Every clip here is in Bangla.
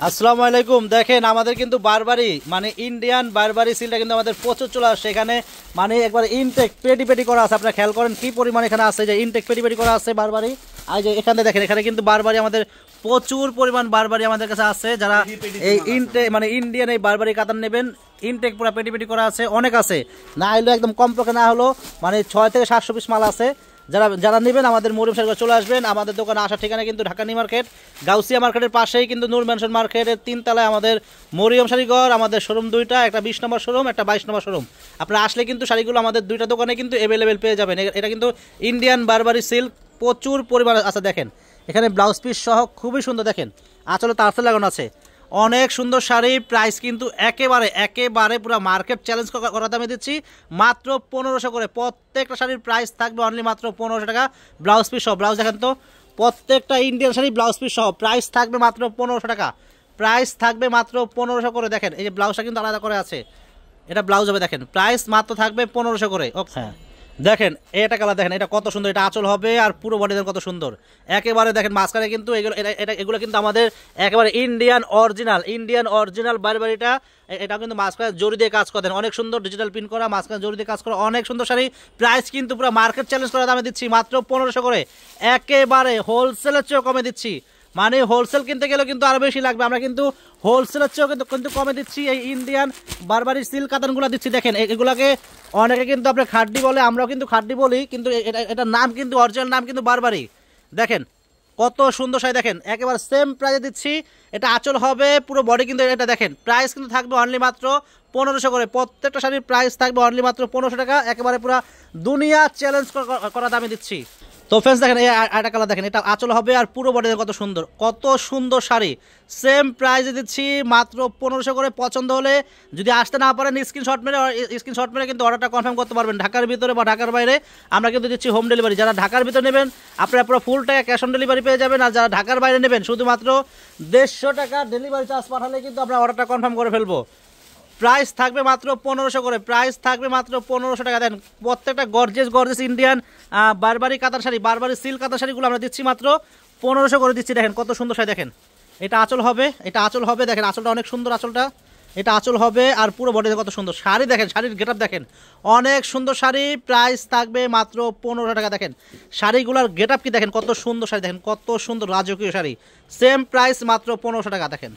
আসসালামু আলাইকুম। দেখেন আমাদের কিন্তু বারবারি মানে ইন্ডিয়ান বারবারি সিলটা কিন্তু আমাদের প্রচুর চলে আসছে। এখানে মানে একবার ইনটেক পেটি পেটি করা আছে, আপনারা খেয়াল করেন কি পরিমাণ এখানে আছে, যে ইনটেক পেটি পেটি করা আছে বারবারি। আর যে এখানে দেখেন এখানে কিন্তু বারবারি আমাদের প্রচুর পরিমাণ বারবারি আমাদের কাছে আছে। যারা এই ইনটেক মানে ইন্ডিয়ান এই বারবারি কাতান নেবেন, ইনটেক পুরো পেটি পেটি করা আছে, অনেক আছে। না হলেও একদম কমপক্ষে না হলো মানে 6 থেকে 700 পিস মাল আছে। যারা যারা নেবেন আমাদের মরিয়ম শাড়িঘর চলে আসবেন। আমাদের দোকানে আসার ঠিকানা কিন্তু ঢাকা নিউ মার্কেট, গাউসিয়া মার্কেটের পাশেই কিন্তু নূর ম্যানশন মার্কেটের 3 তলায় আমাদের মরিয়ম শাড়িঘর। আমাদের শোরুম দুইটা, একটা 20 নম্বর শোরুম, একটা 22 নম্বর শোরুম। আপনারা আসলে কিন্তু শাড়িগুলো আমাদের দুইটা দোকানে কিন্তু অ্যাভেলেবেল পেয়ে যাবেন। এটা কিন্তু ইন্ডিয়ান বারবারি সিল্ক প্রচুর পরিমাণে আছে। দেখেন এখানে ব্লাউজ পিস সহ খুবই সুন্দর, দেখেন আঁচলে তারসেল লাগানো আছে, অনেক সুন্দর শাড়ি। প্রাইস কিন্তু একেবারে একেবারে পুরো মার্কেট চ্যালেঞ্জ করা দামে দিচ্ছি, মাত্র 1500 করে। প্রত্যেকটা শাড়ির প্রাইস থাকবে অনলি মাত্র 1500 টাকা। ব্লাউজ পিস সহ, ব্লাউজ দেখেন তো, প্রত্যেকটা ইন্ডিয়ান শাড়ি ব্লাউজ পিস সহ প্রাইস থাকবে মাত্র 1500 টাকা। প্রাইস থাকবে মাত্র 1500 করে। দেখেন এই যে ব্লাউজটা কিন্তু আলাদা করে আছে, এটা ব্লাউজ হবে। দেখেন প্রাইস মাত্র থাকবে 1500 করে। হ্যাঁ দেখেন এটা কালার, দেখেন এটা কত সুন্দর, এটা আঁচল হবে আর পুরো বডি দেখেন কত সুন্দর একেবারে। দেখেন মাঝখানে কিন্তু এগুলো কিন্তু আমাদের একেবারে ইন্ডিয়ান অরিজিনাল বারবারিটা। এটা কিন্তু মাঝখানে জরি দিয়ে কাজ করেন, অনেক সুন্দর ডিজিটাল প্রিন্ট করা, মাঝখানে জরি দিয়ে কাজ করা, অনেক সুন্দর শাড়ি। প্রাইস কিন্তু পুরো মার্কেট চ্যালেঞ্জ করা দামে দিচ্ছি, মাত্র 1500 করে। একেবারে হোলসেলের চেয়েও কমে দিচ্ছি, মানে হোলসেল কিনতে গেলেও কিন্তু আরো বেশি লাগবে। আমরা কিন্তু হোলসেলের চেয়েও কিন্তু কমে দিচ্ছি। এই ইন্ডিয়ান বারবারি সিল্ক কাতানগুলো দিচ্ছি। দেখেন এগুলাকে অনেকে কিন্তু আপনার খাড্ডি বলে, আমরাও কিন্তু খাড্ডি বলি, কিন্তু এটার নাম কিন্তু অরিজিনাল নাম কিন্তু বারবারি। দেখেন কত সুন্দর শাড়ি, দেখেন একেবারে সেম প্রাইসে দিচ্ছি। এটা আঁচল হবে, পুরো বডি কিন্তু এটা দেখেন। প্রাইস কিন্তু থাকবে অনলি মাত্র 1500 করে। প্রত্যেকটা শাড়ির প্রাইস থাকবে অনলি মাত্র 1500 টাকা। একেবারে পুরো দুনিয়া চ্যালেঞ্জ করা দামে দিচ্ছি। তো ফ্রেন্ডস দেখেন এই আরেকটা কালার, দেখেন এটা আঁচল হবে আর পুরো বডি কত সুন্দর, কত সুন্দর শাড়ি। সেম প্রাইসে দিচ্ছি মাত্র 1500 করে। পছন্দ হলে যদি আসতে না পারেন স্ক্রিনশট মেরে কিন্তু অর্ডারটা কনফার্ম করতে পারবেন। ঢাকার ভিতরে বা ঢাকার বাইরে আমরা কিন্তু দিচ্ছি হোম ডেলিভারি। যারা ঢাকার ভিতরে নেবেন আপনারা পুরো ফুল টাকা ক্যাশ অন ডেলিভারি পেয়ে যাবেন। আর যারা ঢাকার বাইরে নেবেন শুধুমাত্র 150 টাকা ডেলিভারি চার্জ পাঠালে কিন্তু আমরা অর্ডারটা কনফার্ম করে ফেলবো। প্রাইস থাকবে মাত্র 1500 করে। প্রাইস থাকবে মাত্র 1500 টাকা। দেন প্রত্যেকটা গর্জিয়াস ইন্ডিয়ান বারবারি কাতান শাড়ি, বারবারি সিল্ক কাতান শাড়িগুলো আমরা দিচ্ছি মাত্র 1500 করে দিচ্ছি। দেখেন কত সুন্দর শাড়ি, দেখেন এটা আঁচল হবে, এটা আঁচল হবে। দেখেন আঁচলটা অনেক সুন্দর, আঁচলটা এটা আঁচল হবে আর পুরো বডিতে কত সুন্দর শাড়ি। দেখেন শাড়ির গেটআপ দেখেন, অনেক সুন্দর শাড়ি। প্রাইস থাকবে মাত্র 1500 টাকা। দেখেন শাড়িগুলোর গেটআপ কি দেখেন, কত সুন্দর শাড়ি, দেখেন কত সুন্দর রাজকীয় শাড়ি। সেম প্রাইস মাত্র 1500 টাকা। দেখেন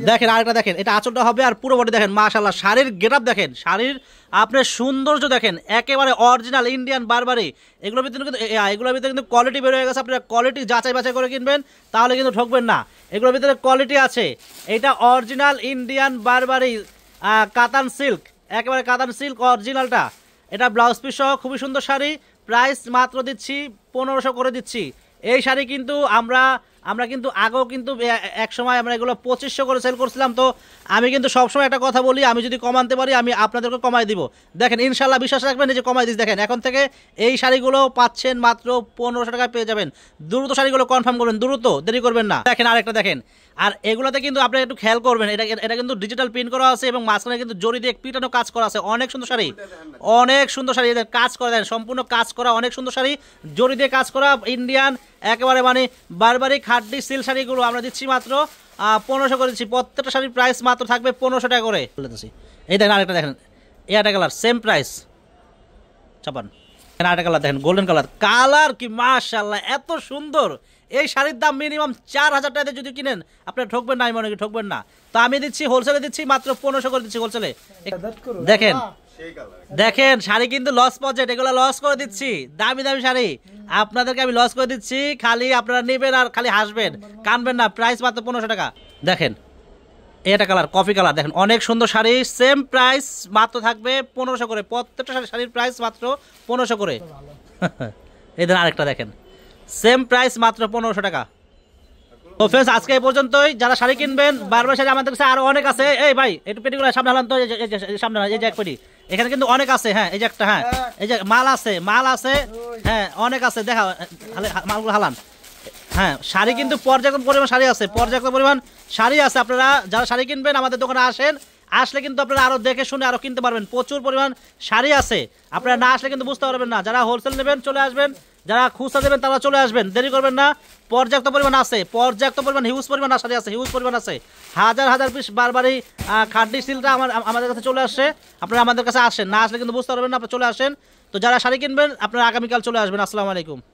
দেখেন আরেকটা, দেখেন এটা আঁচলটা হবে আর পুরো বডি দেখেন, মাশাআল্লাহ শাড়ির গেটআপ দেখেন, শাড়ির আপনার সৌন্দর্য দেখেন, একেবারে অরিজিনাল ইন্ডিয়ান বারবারি। এগুলোর ভিতরে কিন্তু কোয়ালিটি বের হয়ে গেছে। আপনারা কোয়ালিটি যাচাই বাছাই করে কিনবেন, তাহলে কিন্তু ঠকবেন না। এগুলোর ভিতরে কোয়ালিটি আছে। এটা অরিজিনাল ইন্ডিয়ান বারবারি কাতান সিল্ক, একেবারে কাতান সিল্ক অরিজিনালটা। এটা ব্লাউজ পিস সহ খুবই সুন্দর শাড়ি। প্রাইস মাত্র দিচ্ছি 1500 করে দিচ্ছি। এই শাড়ি কিন্তু আমরা কিন্তু আগেও কিন্তু এক সময় আমরা এগুলো 2500 করে সেল করছিলাম। তো আমি কিন্তু সবসময় একটা কথা বলি, আমি যদি কমাতে পারি আমি আপনাদেরকে কমাই দিব। দেখেন ইনশাল্লাহ বিশ্বাস রাখবেন যে কমাই দিচ্ছি। দেখেন এখন থেকে এই শাড়িগুলো পাচ্ছেন মাত্র 1500 টাকায় পেয়ে যাবেন। দ্রুত শাড়িগুলো কনফার্ম করবেন, দ্রুত দেরি করবেন না। দেখেন আরেকটা দেখেন, আর এগুলোতে কিন্তু আপনারা একটু খেয়াল করবেন, এটা কিন্তু ডিজিটাল প্রিন্ট করা আছে এবং মাঝখানে কিন্তু জরি দিয়ে পিটানো কাজ করা আছে। অনেক সুন্দর শাড়ি, অনেক সুন্দর শাড়ি। এদের কাজ করা দেন, সম্পূর্ণ কাজ করা, অনেক সুন্দর শাড়ি, জরি দিয়ে কাজ করা ইন্ডিয়ান একেবারে মানে বারবারি খাড্ডি সিল্ক শাড়িগুলো আমরা দিচ্ছি মাত্র 1500 করে দিচ্ছি। প্রত্যেকটা শাড়ির প্রাইস মাত্র থাকবে 1500 টাকা করে। এই দেখেন আরেকটা, দেখেন এই একটা কালার, সেম প্রাইস 56। আরেকটা কালার দেখেন গোল্ডেন কালার, কালার কি মাশাআল্লাহ এত সুন্দর। এই শাড়ির দাম মিনিমাম 4000 টাকাতে যদি কিনেন আপনারা ঠকবেন না, আমি মনে করি ঠকবেন না। তো আমি দিচ্ছি হোলসেলে দিচ্ছি মাত্র 1500 করে দিচ্ছি হোলসেলে। দেখেন দেখেন শাড়ি কিন্তু লস বাজেট, এগুলো লস করে দিচ্ছি। দামি দামি শাড়ি আপনাদেরকে আমি লস করে দিচ্ছি, খালি আপনারা নেবেন আর খালি হাসবেন, কানবেন না। প্রাইস মাত্র 1500 টাকা। দেখেন এটা কালার কফি কালার, দেখেন অনেক সুন্দর শাড়ি। সেম প্রাইস মাত্র থাকবে 1500 করে। প্রত্যেকটা শাড়ির প্রাইস মাত্র 1500 করে। এই ধরেন আরেকটা দেখেন, সেম প্রাইস মাত্র 1500 টাকা। তো ফ্রেন্ডস আজকে এই পর্যন্তই। যারা শাড়ি কিনবেন বারবার শাড়ি আমাদের কাছে আরো অনেক আছে। এই ভাই একটু পেটিগুলো সামনে হালান তো, সামনে এই যে এক পেটি, এখানে কিন্তু অনেক আছে। হ্যাঁ এই যে একটা, হ্যাঁ এই যে মাল আছে, হ্যাঁ অনেক আছে। দেখা মালগুলো হালান। হ্যাঁ শাড়ি কিন্তু পর্যাপ্ত পরিমাণ শাড়ি আছে, পর্যাপ্ত পরিমাণ শাড়ি আছে। আপনারা যারা শাড়ি কিনবেন আমাদের দোকানে আসেন, আসলে কিন্তু আপনারা আরো দেখে শুনে আরো কিনতে পারবেন। প্রচুর পরিমাণ শাড়ি আছে, আপনারা না আসলে কিন্তু বুঝতে পারবেন না। যারা হোলসেল নেবেন চলে আসবেন যারা খুচরা দেবেন তারা চলে আসবেন, দেরি করবেন না। পর্যাপ্ত পরিমাণ আছে, পর্যাপ্ত পরিমাণ হিউজ পরিমাণ শাড়ি আছে, হিউজ পরিমাণ আছে। হাজার হাজার পিস বারবারই খাড্ডি সিলটা আমাদের কাছে চলে আসে। আপনারা আমাদের কাছে আসেন, না আসলে কিন্তু বুঝতে পারবেন না। আপনারা চলে আসেন। তো যারা শাড়ি কিনবেন আপনারা আগামীকাল চলে আসবেন। আসসালামু আলাইকুম।